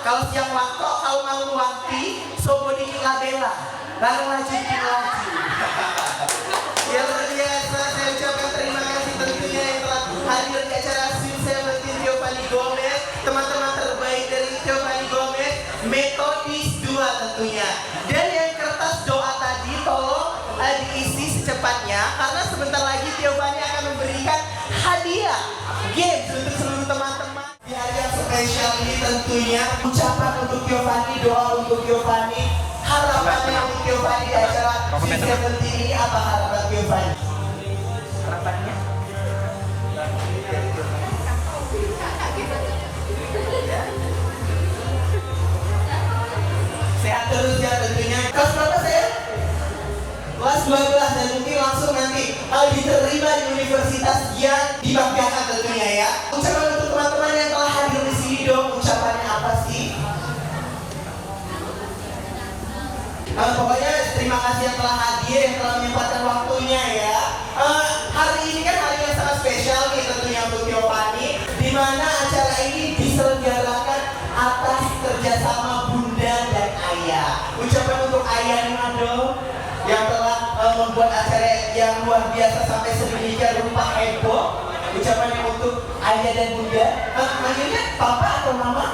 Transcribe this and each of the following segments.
Kalau siang waktu, kalau malam wanti, sobo dikit labela. Lalu laju dikit laju. Ya luar biasa, saya ucapkan terima kasih tentunya yang telah hadir di acara Sweet Seventeen Giovanni Gomez. Teman-teman terbaik dari Giovanni Gomez, metodis 2 tentunya. Dan yang kertas doa tadi tolong diisi secepatnya, karena sebentar lagi Giovanni akan memberikan hadiah games untuk seluruh teman-teman. Di hari yang spesial ini tentunya ucapan untuk Giovanni, doa untuk Giovanni, harapannya untuk Giovanni di acara Sweet Seventeen ini. Apa harapan Giovanni? Harapannya? Sehat terus ya tentunya. Kelas berapa saya? Kelas 12, dan mungkin langsung nanti diterima di universitas yang dibanggakan tentunya ya. Ucapan untuk teman-teman yang telah hadir di sini dong, ucapannya apa sih? Pokoknya terima kasih yang telah hadir, yang telah menyempatkan waktunya ya. Hari ini kan hari yang sangat spesial nih tentunya untuk Giovanni, di mana acara ini diselenggarakan atas kerjasama Bunda dan Ayah. Ucapan untuk Ayahnya dong, yang telah membuat acara yang luar biasa sampai sedemikian rupa heboh. Ucapannya untuk Ayah dan Bunda. Manggilnya Papa atau Mama?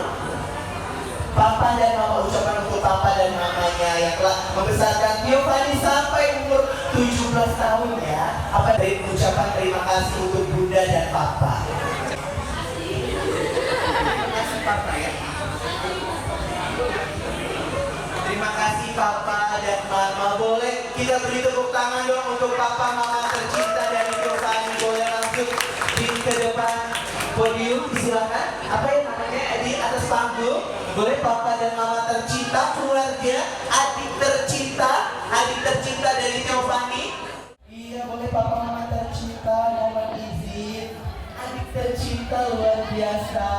Papa dan Mama. Ucapan untuk Papa dan Mamanya yang telah membesarkan Giovanni sampai umur 17 tahun ya. Apa dari ucapan terima kasih untuk Bunda dan Papa? Terima kasih Papa ya. Terima kasih Papa dan Mama. Boleh kita beri tepuk tangan dong untuk Papa Mama tercinta dari Giovanni. Boleh langsung di ke depan podium, silakan. Apa yang namanya di atas panggung? Boleh Papa dan Mama tercinta, keluarga, adik tercinta dari Giovanni. Iya boleh Papa Mama tercinta, mohon izin. Adik tercinta luar biasa.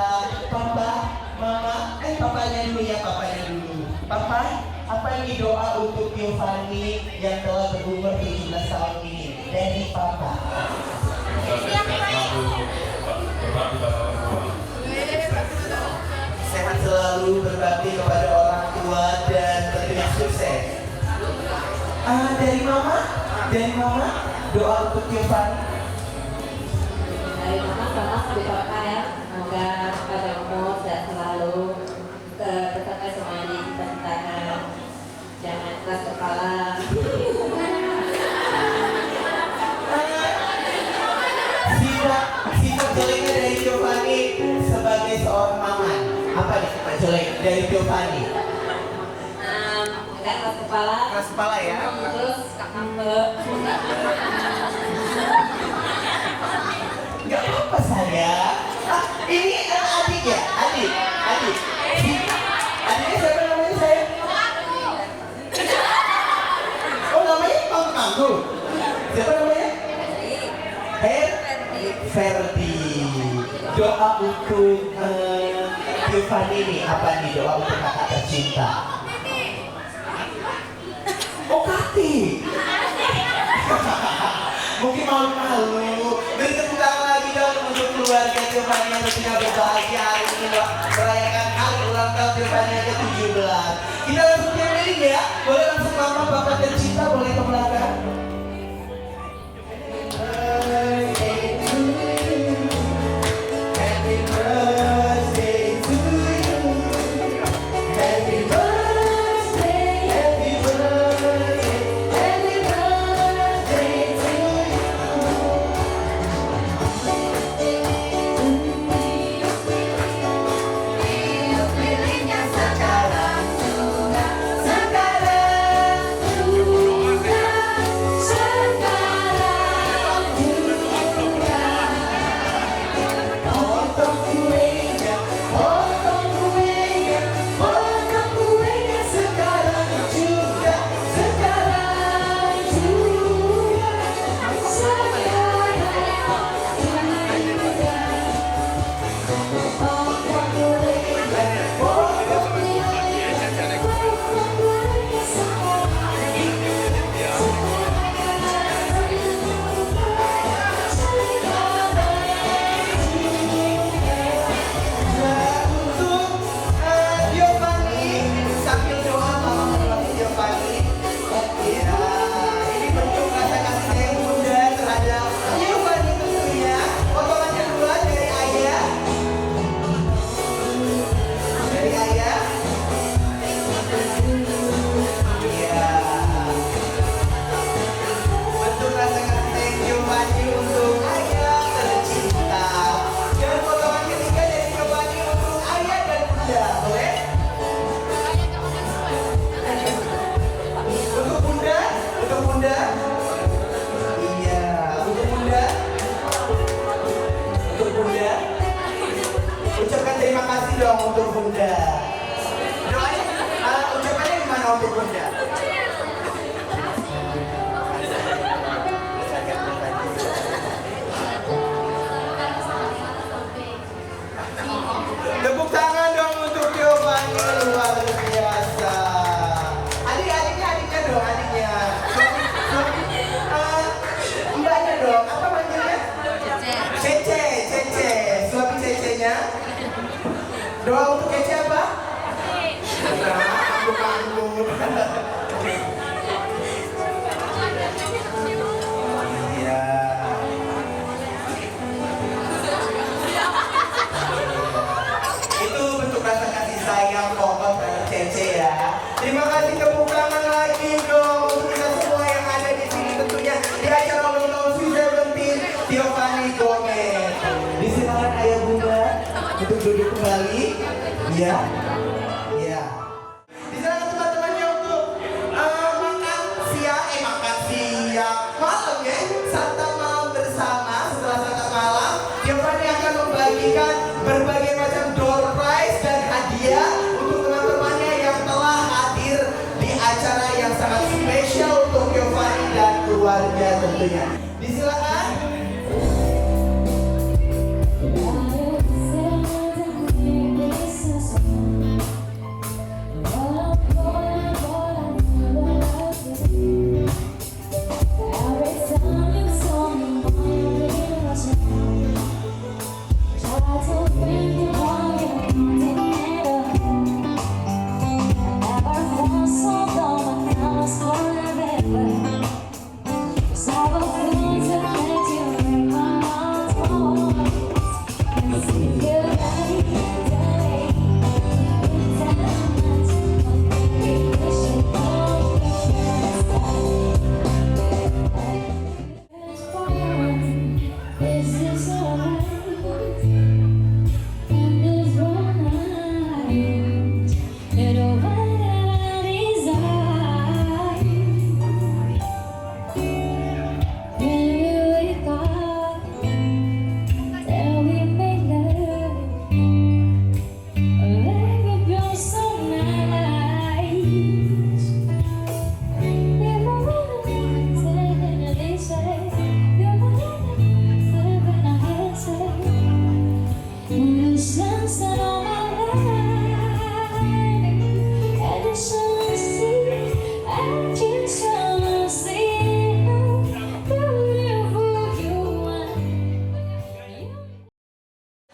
Papa, Mama, papanya dulu ya, papanya dulu. Papa, apa ini doa untuk Giovanni yang telah berumur 17 tahun ini? Dari Papa. Sehat selalu, berbakti kepada orang tua dan tentunya sukses. Dari Mama, doa untuk Giovanni. Dari Mama berdoa ya, semoga pada umur sehat selalu, tercapai semua yang dicita-citakan, jangan keras kepala. Sifat jeleknya dari Giovanni sebagai seorang mama, apa nih sifat jelek dari Giovanni? Agak keras kepala. Keras kepala ya. Terus ngambek. Gak apa saya. Ini adik ya, adik. Adiknya siapa namanya saya? Oh namanya Manggu. Siapa namanya? Ferdi. Doa untuk Giovanni ini apa nih, doa untuk kakak tercinta? Oh Kati. Mungkin malu-malu. Beri tepuk tangan lagi dong untuk keluarga Giovanni yang tentunya berbahagia hari ini merayakan hari ulang tahun Giovanni yang ke-17. Kita langsung nyanyiin ya. Boleh langsung Mama Papa tercinta, boleh ke belakang. Bunda. Tepuk tangan dong untuk Giovanni, luar biasa. Adiknya dong, adiknya. Mbaknya dong, apa manggilnya? Cece. Suami Cecenya. Doa untuk Cece apa? Anggur. Iya. Itu bentuk rasa kasih sayang pokok terhadap Cece ya. Terima kasih, tepuk tangan lagi dong untuk kita semua yang ada di sini tentunya di acara ulang tahun Sweet 17 Giovanni Gomez. Disilakan ayah bunda untuk duduk kembali. Iya. Disilakan teman-temannya untuk makan siang malam ya. Santap malam bersama. Setelah santap malam, Giovanni akan membagikan berbagai macam door prize dan hadiah untuk teman-temannya yang telah hadir di acara yang sangat spesial untuk Giovanni dan keluarga tentunya. Disilakan.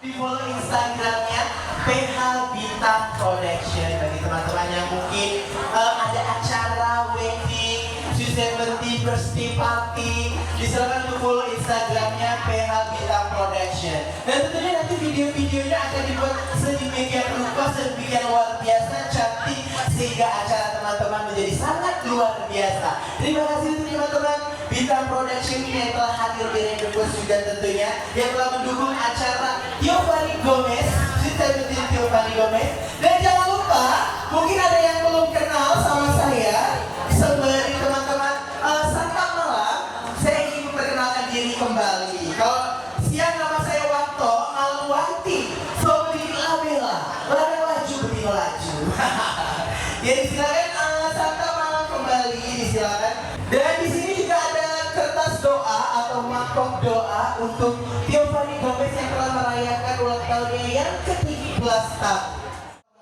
Di follow Instagramnya PH Bintang Collection. Bagi teman-teman yang mungkin ada acara wedding, Sweet 17 birthday party, disilakan untuk follow Instagramnya PH Bintang Collection. Dan tentunya nanti video-videonya akan dibuat sedemikian rupa, sedemikian luar biasa cantik sehingga acara teman-teman menjadi sangat luar biasa. Terima kasih untuk teman-teman Bintang Production yang telah hadir di Rendezvous juga tentunya, yang telah mendukung acara Giovanni Gomez, Sweet 17 Giovanni Gomez. Dan jangan lupa, mungkin ada yang belum kenal sama saya. Sembari teman-teman santap malam, saya ingin memperkenalkan diri kembali. Kalau siang nama saya Wanto Maluwanti, Sobri Labela, lari laju betina laju. Ya disilakan santap malam kembali, disilakan. Dan di sini juga ada kertas doa atau mangkok doa untuk Giovanni Gomez yang telah merayakan ulang tahunnya yang ke-17 tahun.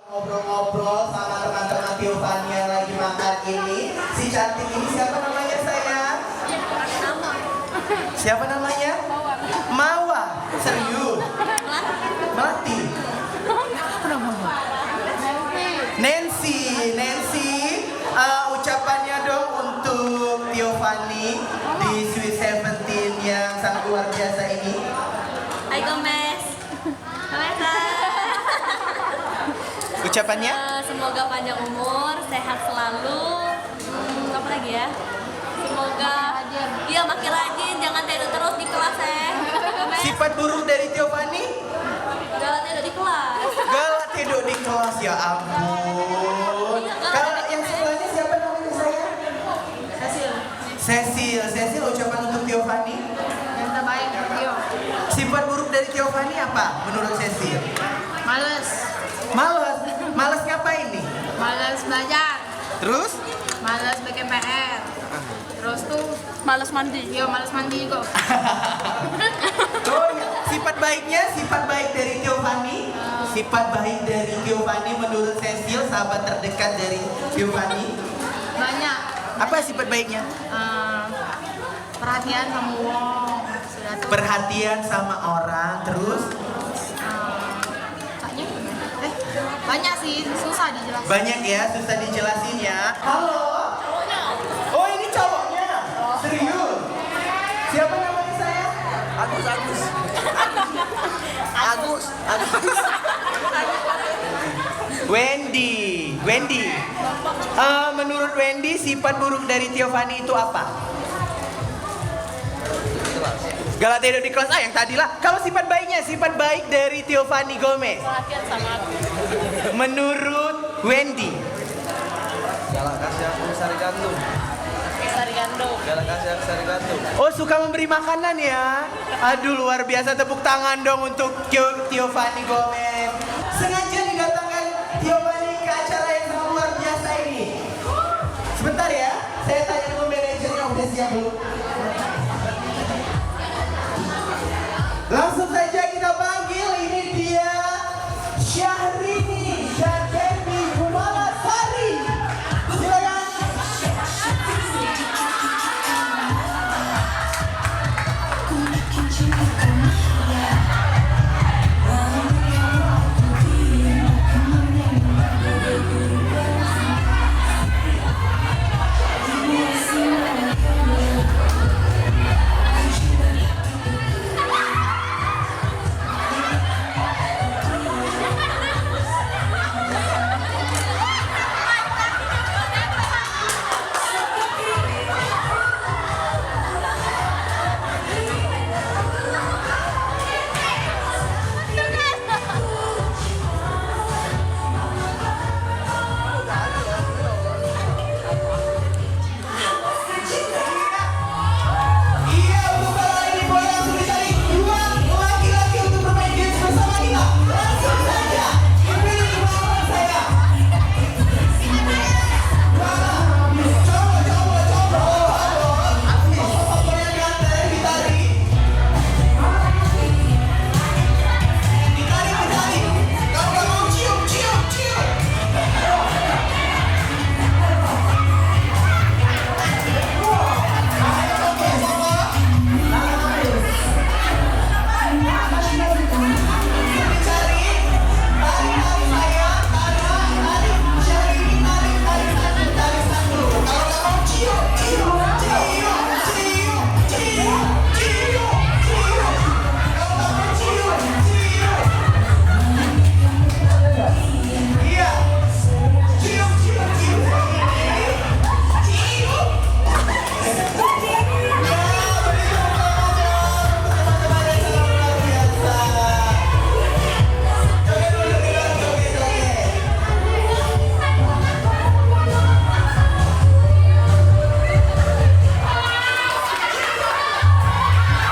Ngobrol-ngobrol sama teman-teman Giovanni yang lagi makan ini. Si cantik ini siapa namanya sayang? Siapa namanya? Mawa. Serius? Melati. Nancy, ucapannya dong untuk Giovanni di Sweet 17 yang sangat luar biasa ini. Hai Gomez. Ucapannya? Semoga panjang umur, sehat selalu. Apa lagi ya? Semoga makin rajin, jangan tidur terus di kelas ya. Sifat buruk dari Giovanni? Galak tidur di kelas. Galak tidur di kelas, ya ampun. Kalau yang sebelahnya siapa namanya saya? Cecil, ucapan untuk Giovanni? Yang terbaik Gio. Sifat buruk dari Giovanni apa menurut Cecil? Males Males ngapain nih? belajar. Terus? Malas bikin PR. Terus tuh Males mandi. iya malas mandi juga. Oh, sifat baik dari Giovanni. Sifat baik dari Giovanni menurut Cecil, sahabat terdekat dari Giovanni. Banyak. Apa sifat baiknya? Perhatian sama wong. Sudah tuh. Perhatian sama orang, terus Kayaknya banyak sih, susah dijelasin. banyak ya, susah dijelasin ya. Halo. Oh, ini cowoknya. Serius? Siapa namanya saya? Agus. Wendy. Menurut Wendy, sifat buruk dari Giovanni itu apa? Galak tidur di kelas A yang tadi lah. Kalau sifat baik dari Giovanni Gomez. Perhatian sama aku. Menurut Wendy. Galak kasih aku sari gantung. Sari gandum. Galak kasih aku sari gantung. Oh, suka memberi makanan ya. Aduh, luar biasa, tepuk tangan dong untuk Giovanni Gomez. Sengaja didatangkan Giovanni ke acara yang sangat luar biasa ini. Sebentar ya, saya tanya dulu manajernya udah siap belum? Langsung saja kita panggil, ini dia Syahrini dan Devi Kumalasari. Silakan. Iya, untuk bola ini bola langsung dicari dua laki-laki untuk bermain games bersama kita. Langsung saja dipilih lawan saya. Coba. Apa yang ganteng ditarik? Ditarik. Kalau nggak mau cium.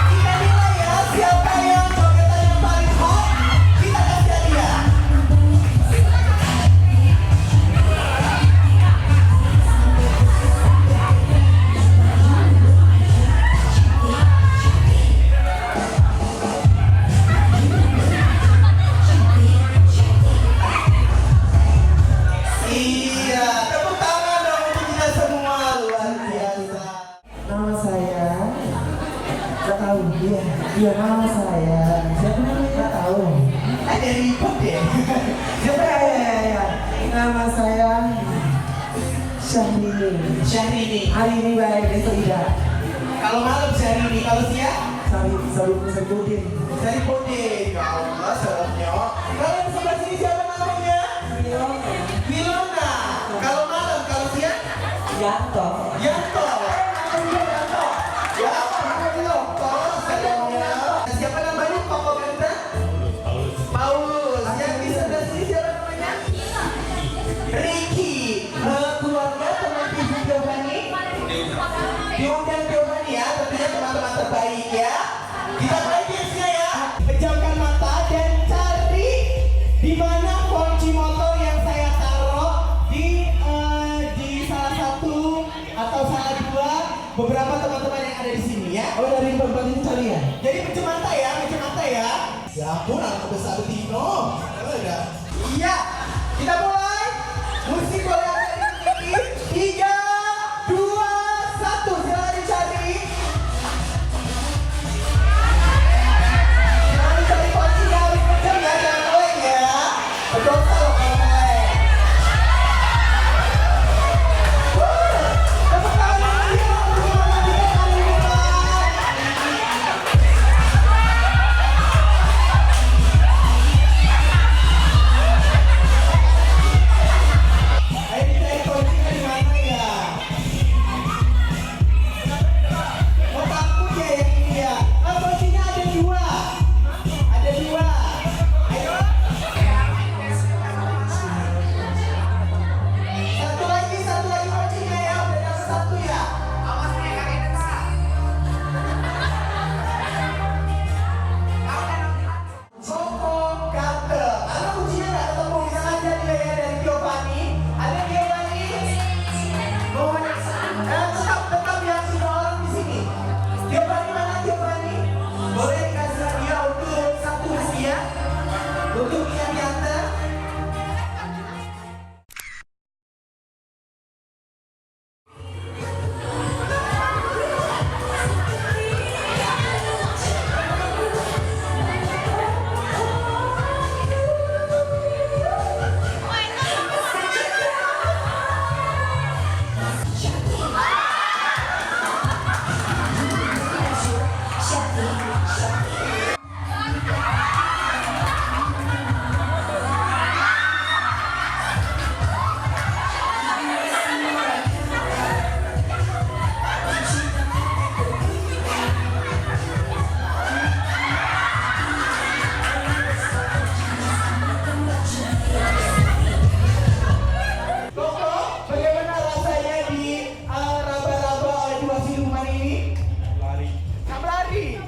Kita nilai ya, siapa yang jogetan yang paling hot, kita kasih hadiah. Iya, tepuk tangan dong untuk kita semua, luar biasa. Nama saya nggak tahu. Iya nama saya. Siapa namanya? Nggak tahu. Ada ribut deh. Siapa ya? Nama saya Syahrini. Hari ini baik, besok tidak. Kalau malam Syahrini, kalau siang Saripudin. Ya Allah, seremnya. Kalau yang sebelah sini siapa namanya? Wilona. Kalau malam, kalau siang? Yanto. Ya apa Yanto? Adanya. Siapa namanya? Papa Ganta? Paulus. Yang di sebelah sini siapa namanya? Ricky. Keluarga teman ibu Giovanni? Diundang Giovanni ya, tentunya teman-teman terbaik ya. Kita mulai gamesnya ya. Pejamkan mata dan cari di mana kunci motor yang saya taruh di beberapa teman-teman yang ada di sini ya. Oh, dari tempat ini kalian. Jadi bercemata ya, bercemata ya. Ya ampun, anak besar Tino. Iya, kita mulai. Musik boleh ada di sini. 3, 2, 1, silakan dicari. Jangan dicari kuncinya, harus kenceng ya, jangan meleng ya. Berdosa loh kalau meleng. Tepuk tangan dia untuk memenangkan kali ini, Pak. Ayo dicari kuncinya di mana ya? Oh, takut ya yang ini ya. Oh, kuncinya ada 2. Ada 2. Ayo. Satu lagi kuncinya ya. Udah dapat 1 ya. Soko Gatel. Karena kuncinya nggak ketemu, bisa aja dia ya dari Giovanni. Ada Giovanni. Tetap yang sudah orang di sini. Giovanni mana Giovanni? Boleh dikasih hadiah untuk 1 hadiah untuk yang diantar. Koko, bagaimana rasanya di raba-raba oleh 2 siluman ini? Nak berlari.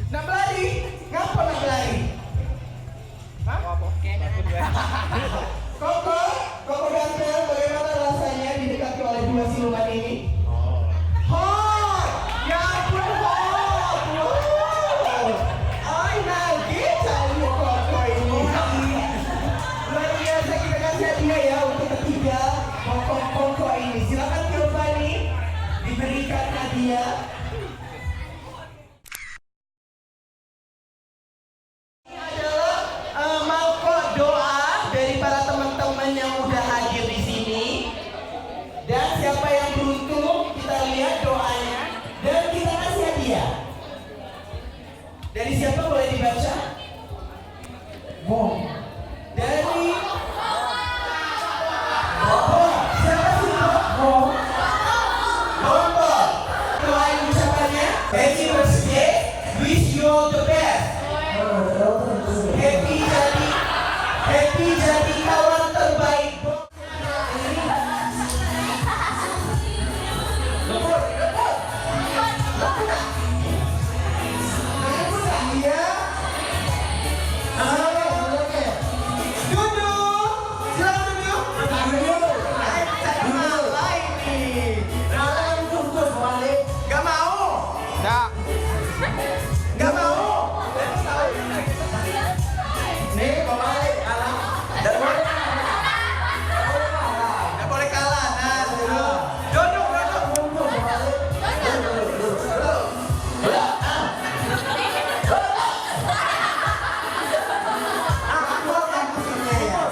Nak berlari? Ngapa nak berlari? Hah? Koko Gatel, bagaimana rasanya didekati oleh 2 siluman ini? Hot! Ya ampun, hot! Wow! Ay, nagih cari Koko ini. Luar biasa, kita kasih hadiah ya untuk ketiga Koko ini. Silakan Giovanni diberikan hadiah. Ini adalah mangkok doa dari para teman-teman yang udah hadir di sini. Dan siapa yang beruntung, kita lihat doanya dan kita kasih hadiah. Dari siapa boleh dibaca? Dari siapa sih Bombol. Doain ucapannya. Happy birthday, wish you all the best. Happy jadi kawan terbaik. Iya. Duduk. Silakan duduk. Saya malah ini. Gak mau. Gak mau. Nih, pemain kalah. Gak boleh kalah. Nah, duduk. Aku akan punya ya.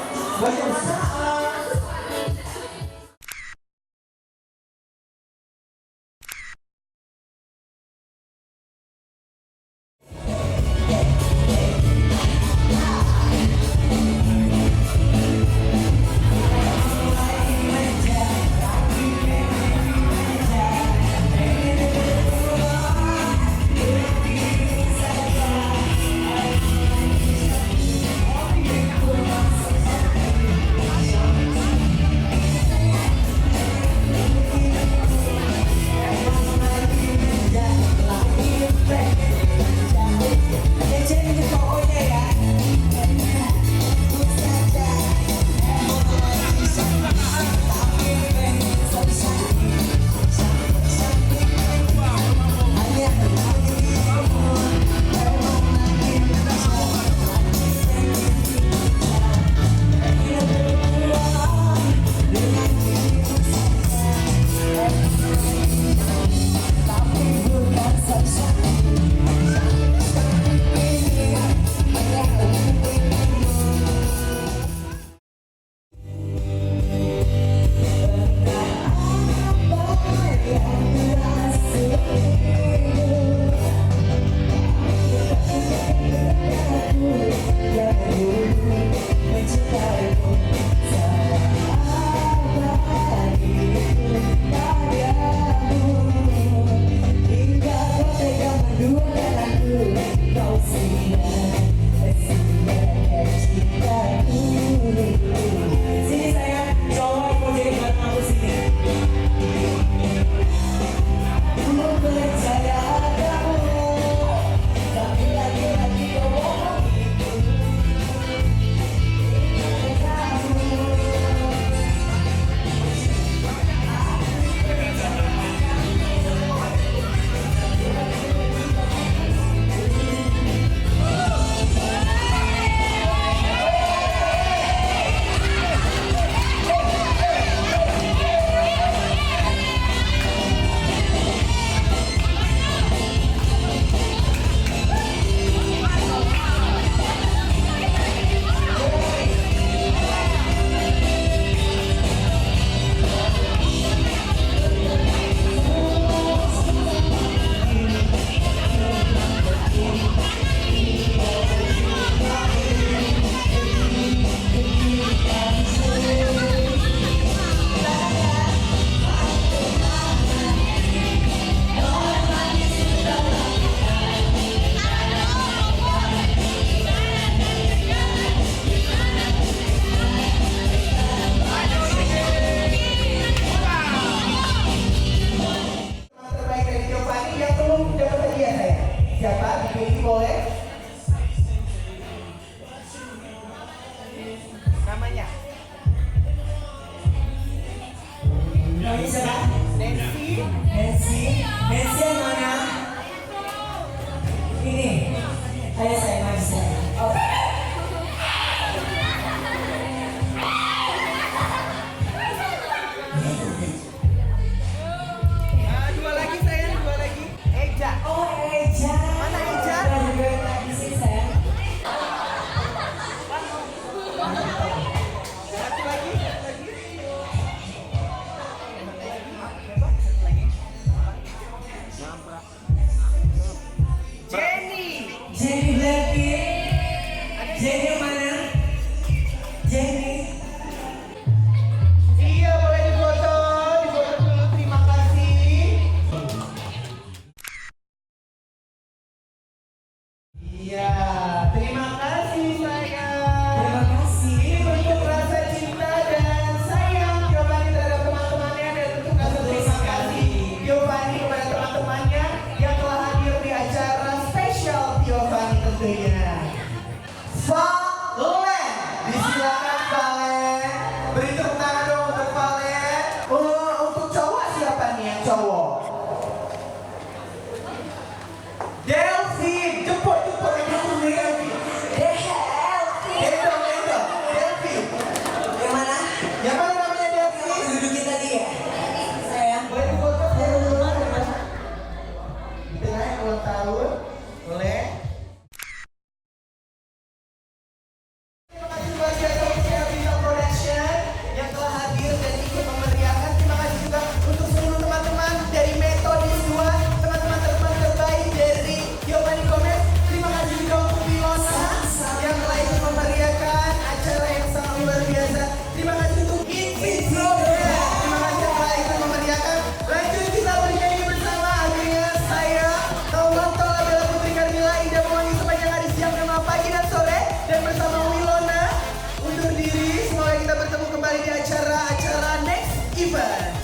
Beri tepuk tangan dong untuk Valen. Untuk cowok siapa nih yang cowok? Delvin, jemput yang belum Delvin. Delvin. Yang mana namanya Delvin? Dudukin tadi ya? Sayang. Boleh foto? Di tengah yang ulang tahun. Boleh. Terima kasih buat Jatuh Video Production yang telah hadir dan ikut memeriahkan. Terima kasih juga untuk seluruh teman-teman dari Metodis 2, teman-teman terbaik dari Giovanni Gomez. Terima kasih juga untuk Wilona yang telah ikut memeriahkan acara yang sangat luar biasa. Terima kasih untuk Invisio. Terima kasih yang telah ikut memeriahkan. Lanjut kita bernyanyi bersama. Akhirnya saya Taulah Bella Putri Carmila Ida mewangi sepanjang hari siang dan malam, pagi dan sore, dan bersama Wilona undur diri. Semoga kita bertemu kembali di acara next event.